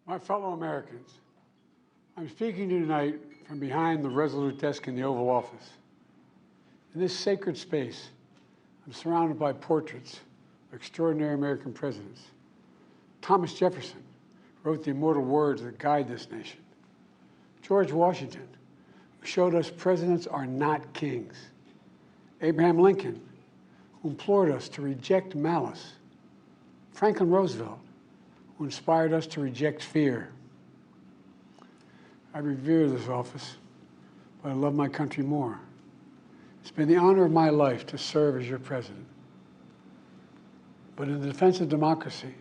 My fellow Americans, I'm speaking to you tonight from behind the resolute desk in the Oval Office. In this sacred space, I'm surrounded by portraits of extraordinary American presidents. Thomas Jefferson wrote the immortal words that guide this nation. George Washington, who showed us presidents are not kings. Abraham Lincoln, who implored us to reject malice. Franklin Roosevelt, who inspired us to reject fear. I revere this office, but I love my country more. It's been the honor of my life to serve as your president. But in the defense of democracy,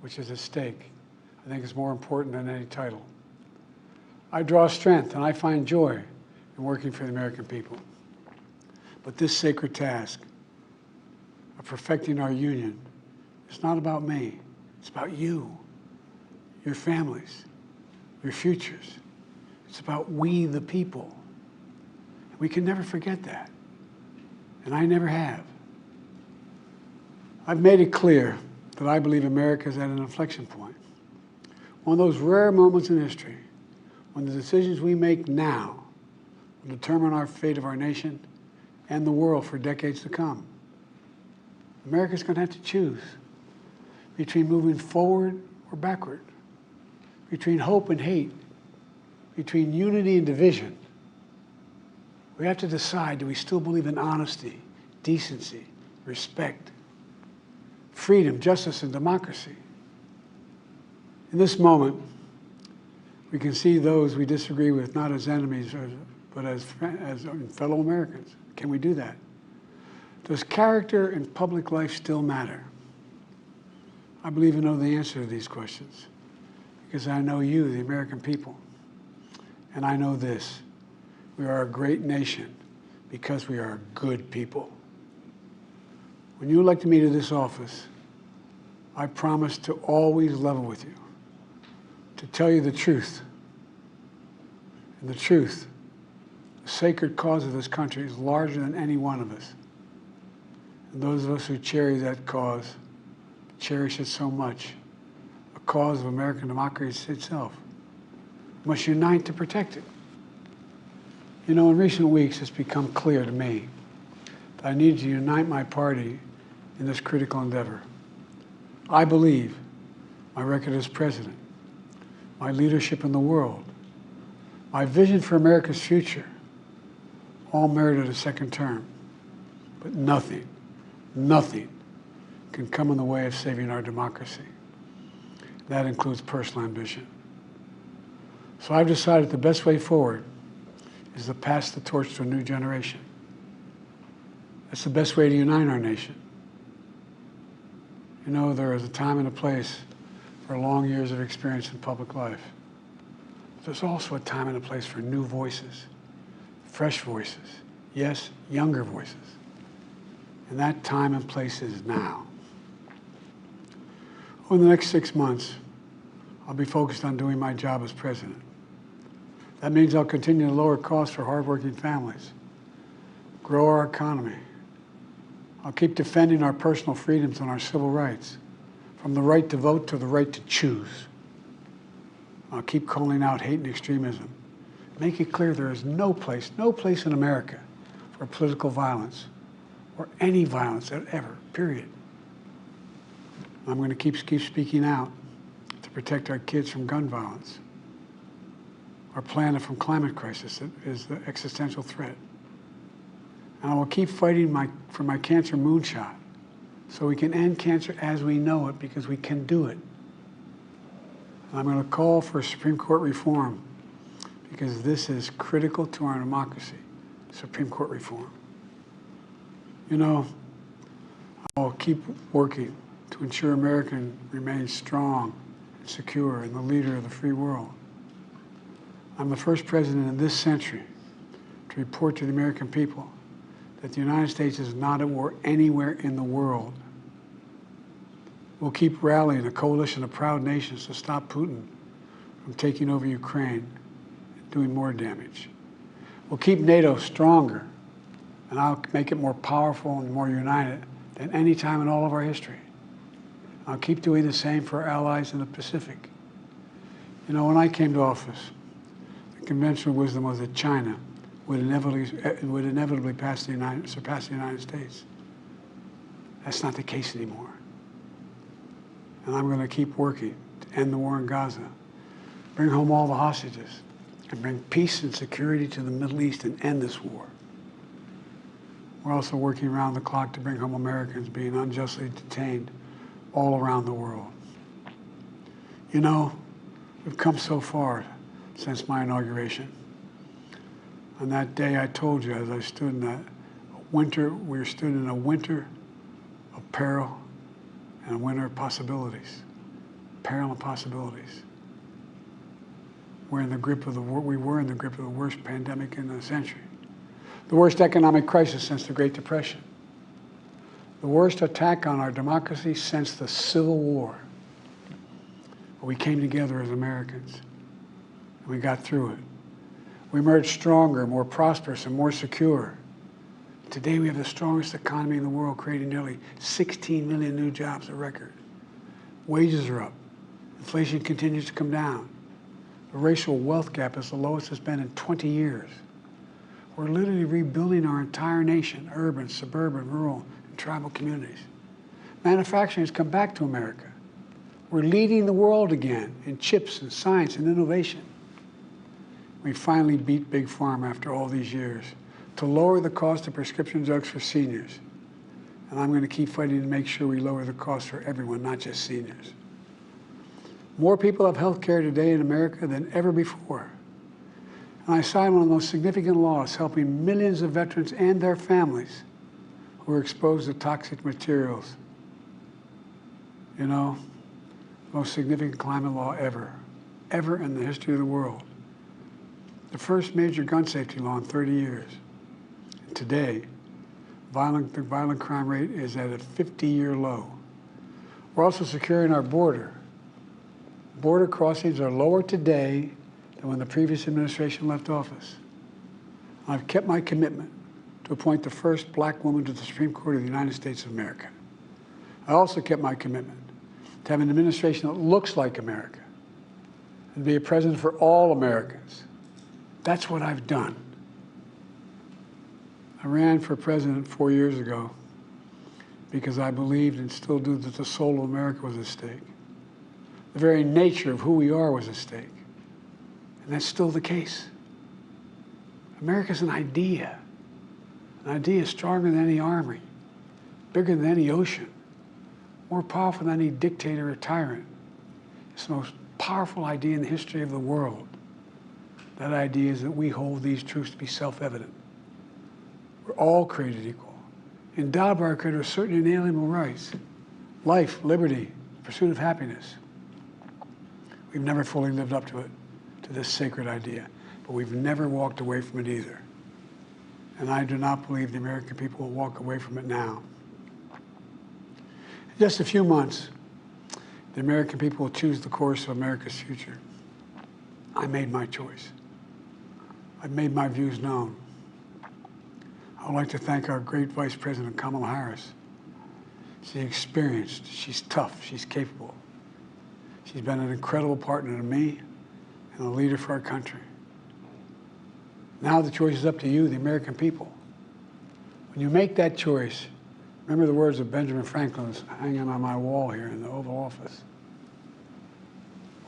which is at stake, I think it's more important than any title. I draw strength and I find joy in working for the American people. But this sacred task of perfecting our union is not about me. It's about you, your families, your futures. It's about we, the people. We can never forget that. And I never have. I've made it clear that I believe America is at an inflection point. One of those rare moments in history when the decisions we make now will determine our fate of our nation and the world for decades to come. America's going to have to choose between moving forward or backward, between hope and hate, between unity and division. We have to decide, do we still believe in honesty, decency, respect, freedom, justice, and democracy? In this moment, we can see those we disagree with not as enemies, but as fellow Americans. Can we do that? Does character in public life still matter? I believe I know the answer to these questions because I know you, the American people. And I know this, we are a great nation because we are good people. When you elected me to this office, I promised to always level with you, to tell you the truth. And the truth, the sacred cause of this country is larger than any one of us. And those of us who cherish that cause, cherish it so much, a cause of American democracy itself, must unite to protect it. You know, in recent weeks, it's become clear to me that I need to unite my party in this critical endeavor. I believe my record as president, my leadership in the world, my vision for America's future, all merited a second term. But nothing can come in the way of saving our democracy. That includes personal ambition. So I've decided the best way forward is to pass the torch to a new generation. That's the best way to unite our nation. You know, there is a time and a place for long years of experience in public life. But there's also a time and a place for new voices, fresh voices, yes, younger voices. And that time and place is now. Over the next 6 months, I'll be focused on doing my job as president. That means I'll continue to lower costs for hardworking families, grow our economy. I'll keep defending our personal freedoms and our civil rights, from the right to vote to the right to choose. I'll keep calling out hate and extremism. Make it clear there is no place in America for political violence or any violence ever, period. I'm going to keep speaking out to protect our kids from gun violence, our planet from climate crisis that is the existential threat. And I will keep fighting for my cancer moonshot so we can end cancer as we know it, because we can do it. And I'm going to call for Supreme Court reform because this is critical to our democracy, Supreme Court reform. You know, I will keep working to ensure America remains strong and secure and the leader of the free world. I'm the first president in this century to report to the American people that the United States is not at war anywhere in the world. We'll keep rallying a coalition of proud nations to stop Putin from taking over Ukraine and doing more damage. We'll keep NATO stronger, and I'll make it more powerful and more united than any time in all of our history. I'll keep doing the same for our allies in the Pacific. You know, when I came to office, the conventional wisdom was that China would inevitably surpass the United States. That's not the case anymore. And I'm going to keep working to end the war in Gaza, bring home all the hostages, and bring peace and security to the Middle East and end this war. We're also working around the clock to bring home Americans being unjustly detained all around the world. You know, we've come so far since my inauguration. On that day, I told you, as I stood in that winter, we stood in a winter of peril and a winter of possibilities. Peril and possibilities. We were in the grip of the worst pandemic in the century. The worst economic crisis since the Great Depression. The worst attack on our democracy since the Civil War. But we came together as Americans, and we got through it. We emerged stronger, more prosperous, and more secure. Today we have the strongest economy in the world, creating nearly 16 million new jobs, a record. Wages are up. Inflation continues to come down. The racial wealth gap is the lowest it's been in 20 years. We're literally rebuilding our entire nation, urban, suburban, rural, and tribal communities. Manufacturing has come back to America. We're leading the world again in chips and science and innovation. We finally beat Big Pharma after all these years to lower the cost of prescription drugs for seniors. And I'm going to keep fighting to make sure we lower the cost for everyone, not just seniors. More people have health care today in America than ever before. And I signed one of the most significant laws helping millions of veterans and their families who are exposed to toxic materials. You know, the most significant climate law ever in the history of the world. The first major gun safety law in 30 years. And today, the violent crime rate is at a 50-year low. We're also securing our border. Border crossings are lower today than when the previous administration left office. I've kept my commitment to appoint the first black woman to the Supreme Court of the United States of America. I also kept my commitment to have an administration that looks like America and be a president for all Americans. That's what I've done. I ran for president 4 years ago because I believed and still do that the soul of America was at stake. The very nature of who we are was at stake. And that's still the case. America's an idea. An idea stronger than any army, bigger than any ocean, more powerful than any dictator or tyrant. It's the most powerful idea in the history of the world. That idea is that we hold these truths to be self-evident. We're all created equal, endowed by our Creator with certain inalienable rights: life, liberty, pursuit of happiness. We've never fully lived up to it, to this sacred idea, but we've never walked away from it either. And I do not believe the American people will walk away from it now. In just a few months, the American people will choose the course of America's future. I made my choice. I've made my views known. I would like to thank our great Vice President Kamala Harris. She's experienced, she's tough, she's capable. She's been an incredible partner to me and a leader for our country. Now the choice is up to you, the American people. When you make that choice, remember the words of Benjamin Franklin hanging on my wall here in the Oval Office,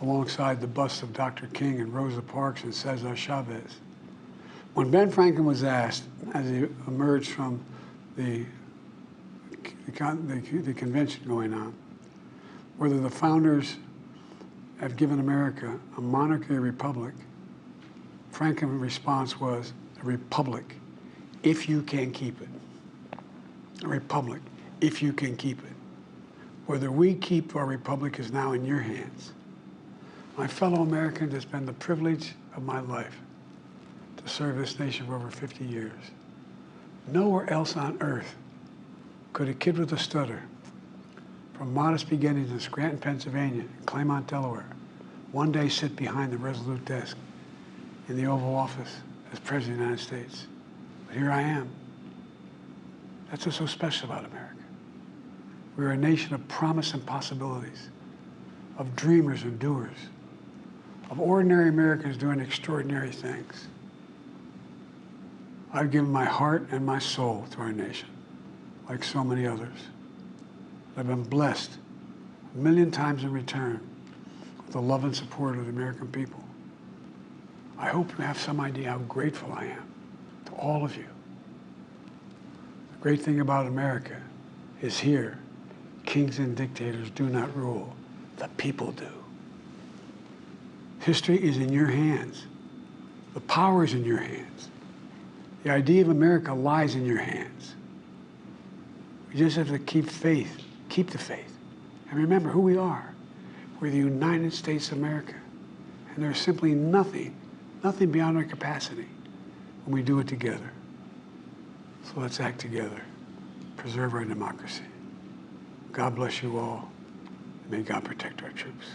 alongside the busts of Dr. King and Rosa Parks and Cesar Chavez. When Ben Franklin was asked, as he emerged from the convention going on, whether the founders have given America a monarchy or republic, Franklin's response was, a republic, if you can keep it. A republic, if you can keep it. Whether we keep our republic is now in your hands. My fellow Americans, it's been the privilege of my life to serve this nation for over 50 years. Nowhere else on earth could a kid with a stutter, from modest beginnings in Scranton, Pennsylvania, and Claymont, Delaware, one day sit behind the resolute desk in the Oval Office as President of the United States. But here I am. That's what's so special about America. We're a nation of promise and possibilities, of dreamers and doers, of ordinary Americans doing extraordinary things. I've given my heart and my soul to our nation, like so many others. I've been blessed a million times in return with the love and support of the American people. I hope you have some idea how grateful I am to all of you. The great thing about America is here, kings and dictators do not rule, the people do. History is in your hands. The power is in your hands. The idea of America lies in your hands. We just have to keep faith, keep the faith, and remember who we are. We're the United States of America, and there's simply nothing beyond our capacity when we do it together. So let's act together, preserve our democracy. God bless you all, and may God protect our troops.